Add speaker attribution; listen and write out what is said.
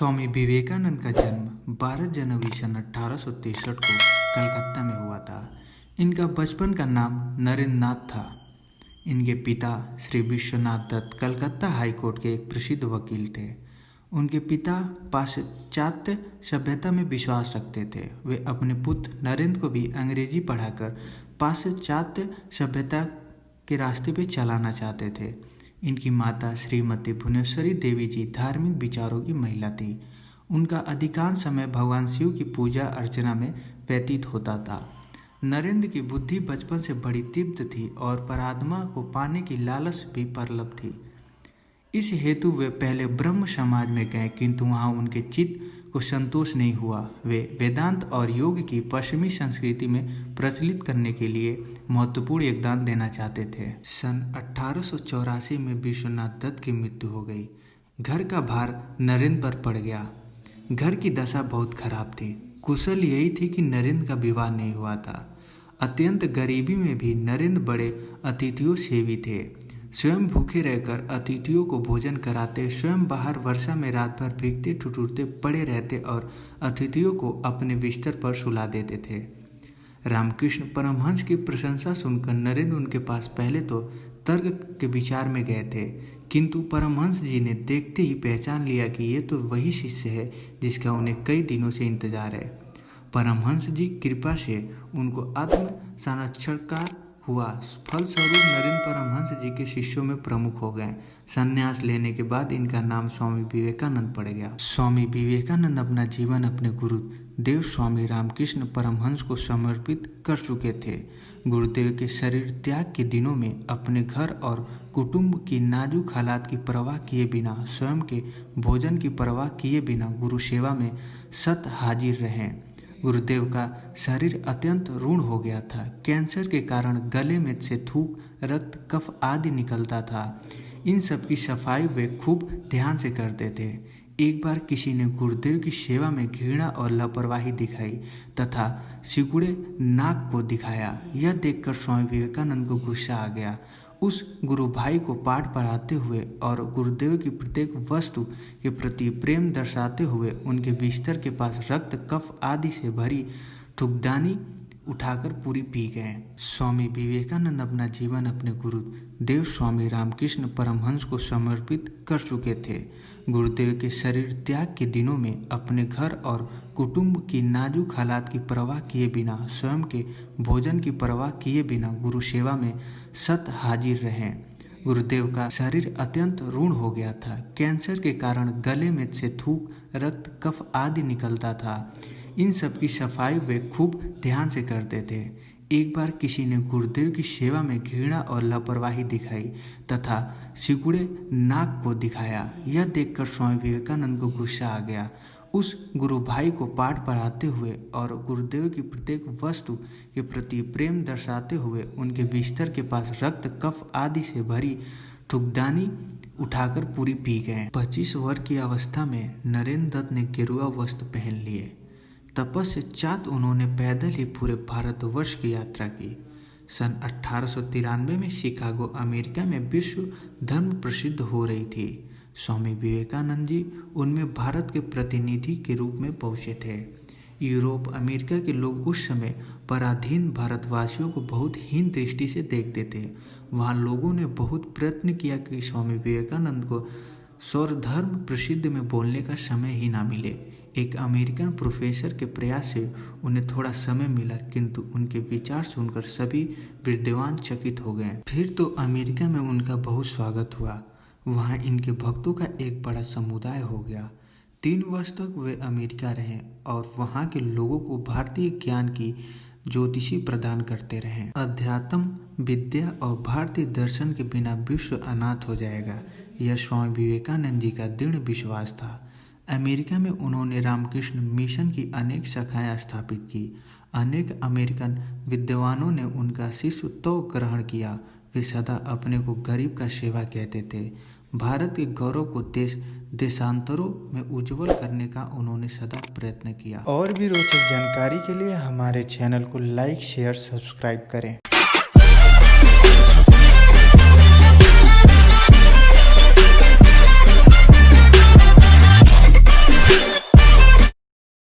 Speaker 1: स्वामी विवेकानंद का जन्म 12 जनवरी सन 1863 को कलकत्ता में हुआ था। इनका बचपन का नाम नरेंद्र नाथ था। इनके पिता श्री विश्वनाथ दत्त कलकत्ता हाई कोर्ट के एक प्रसिद्ध वकील थे। उनके पिता पाश्चात्य सभ्यता में विश्वास रखते थे। वे अपने पुत्र नरेंद्र को भी अंग्रेजी पढ़ाकर पाश्चात्य सभ्यता के रास्ते पे चलाना चाहते थे। इनकी माता श्रीमती भुवनेश्वरी देवी जी धार्मिक विचारों की महिला थी। उनका अधिकांश समय भगवान शिव की पूजा अर्चना में व्यतीत होता था। नरेंद्र की बुद्धि बचपन से बड़ी तीव्र थी और परमात्मा को पाने की लालच भी प्रबल थी। इस हेतु वे पहले ब्रह्म समाज में गए, किंतु वहाँ उनके चित्त को संतोष नहीं हुआ। वे वेदांत और योग की पश्चिमी संस्कृति में प्रचलित करने के लिए महत्वपूर्ण योगदान देना चाहते थे। सन 1884 में विश्वनाथ दत्त की मृत्यु हो गई। घर का भार नरेंद्र पर पड़ गया। घर की दशा बहुत खराब थी। कुशल यही थी कि नरेंद्र का विवाह नहीं हुआ था। अत्यंत गरीबी में भी नरेंद्र बड़े अतिथियों सेवी थे। स्वयं भूखे रहकर अतिथियों को भोजन कराते, स्वयं बाहर वर्षा में रात भर भीगते ठिठुरते पड़े रहते और अतिथियों को अपने बिस्तर पर सुला देते थे। रामकृष्ण परमहंस की प्रशंसा सुनकर नरेंद्र उनके पास पहले तो तर्क के विचार में गए थे, किंतु परमहंस जी ने देखते ही पहचान लिया कि ये तो वही शिष्य है जिसका उन्हें कई दिनों से इंतजार है। परमहंस जी कृपा से उनको आत्म साक्षात्कार हुआ। फलस्वरूप नरेंद्र परमहंस जी के शिष्यों में प्रमुख हो गए। संन्यास लेने के बाद इनका नाम स्वामी विवेकानंद पड़ गया। स्वामी विवेकानंद अपना जीवन अपने गुरुदेव स्वामी रामकृष्ण परमहंस को समर्पित कर चुके थे। गुरुदेव के शरीर त्याग के दिनों में अपने घर और कुटुंब की नाजुक हालात की परवाह किए बिना, स्वयं के भोजन की परवाह किए बिना गुरु सेवा में सत हाजिर रहे। गुरुदेव का शरीर अत्यंत ऋण हो गया था। कैंसर के कारण गले में से थूक, रक्त, कफ आदि निकलता था। इन सब की सफाई वे खूब ध्यान से करते थे। एक बार किसी ने गुरुदेव की सेवा में घृणा और लापरवाही दिखाई तथा सिकुड़े नाक को दिखाया। यह देखकर स्वामी विवेकानंद को गुस्सा आ गया। उस गुरु भाई को पाठ पढ़ाते हुए और गुरुदेव की प्रत्येक वस्तु के प्रति प्रेम दर्शाते हुए उनके बिस्तर के पास रक्त, कफ आदि से भरी थूकदानी उठाकर पूरी पी गए। स्वामी विवेकानंद अपना जीवन अपने गुरुदेव स्वामी रामकृष्ण परमहंस को समर्पित कर चुके थे। गुरुदेव के शरीर त्याग के दिनों में अपने घर और कुटुंब की नाजुक हालात की परवाह किए बिना, स्वयं के भोजन की परवाह किए बिना गुरु सेवा में सत हाजिर रहे। गुरुदेव का शरीर अत्यंत ऋण हो गया था। कैंसर के कारण गले में से थूक, रक्त, कफ आदि निकलता था। इन सब की सफाई वे खूब ध्यान से करते थे। एक बार किसी ने गुरुदेव की सेवा में घृणा और लापरवाही दिखाई तथा सिकुड़े नाक को दिखाया। यह देखकर स्वामी विवेकानंद को गुस्सा आ गया। उस गुरु भाई को पाठ पढ़ाते हुए और गुरुदेव की प्रत्येक वस्तु के प्रति प्रेम दर्शाते हुए उनके बिस्तर के पास रक्त, कफ आदि से भरी थूकदानी उठाकर पूरी पी गए। 25 वर्ष की अवस्था में नरेंद्र दत्त ने गेरुआ वस्त्र पहन लिए। तपश्चात उन्होंने पैदल ही पूरे भारतवर्ष की यात्रा की। सन 1893 में शिकागो, अमेरिका में विश्व धर्म प्रसिद्ध हो रही थी। स्वामी विवेकानंद जी उनमें भारत के प्रतिनिधि के रूप में पहुंचे थे। यूरोप, अमेरिका के लोग उस समय पराधीन भारतवासियों को बहुत हीन दृष्टि से देखते थे। वहाँ लोगों ने बहुत प्रयत्न किया कि स्वामी विवेकानंद को स्वधर्म प्रसिद्ध में बोलने का समय ही ना मिले। एक अमेरिकन प्रोफेसर के प्रयास से उन्हें थोड़ा समय मिला, किंतु उनके विचार सुनकर सभी विद्वान चकित हो गए। फिर तो अमेरिका में उनका बहुत स्वागत हुआ। वहाँ इनके भक्तों का एक बड़ा समुदाय हो गया। 3 वर्ष तक वे अमेरिका रहे और वहाँ के लोगों को भारतीय ज्ञान की ज्योतिषी प्रदान करते रहे। अध्यात्म, विद्या और भारतीय दर्शन के बिना विश्व अनाथ हो जाएगा, यह स्वामी विवेकानंद जी का दृढ़ विश्वास था। अमेरिका में उन्होंने रामकृष्ण मिशन की अनेक शाखाएं स्थापित की। अनेक अमेरिकन विद्वानों ने उनका शिष्यत्व ग्रहण किया। वे सदा अपने को गरीब का सेवा कहते थे। भारत के गौरव को देशांतरों में उज्जवल करने का उन्होंने सदा प्रयत्न किया। और भी रोचक जानकारी के लिए हमारे चैनल को लाइक, शेयर, सब्सक्राइब करें।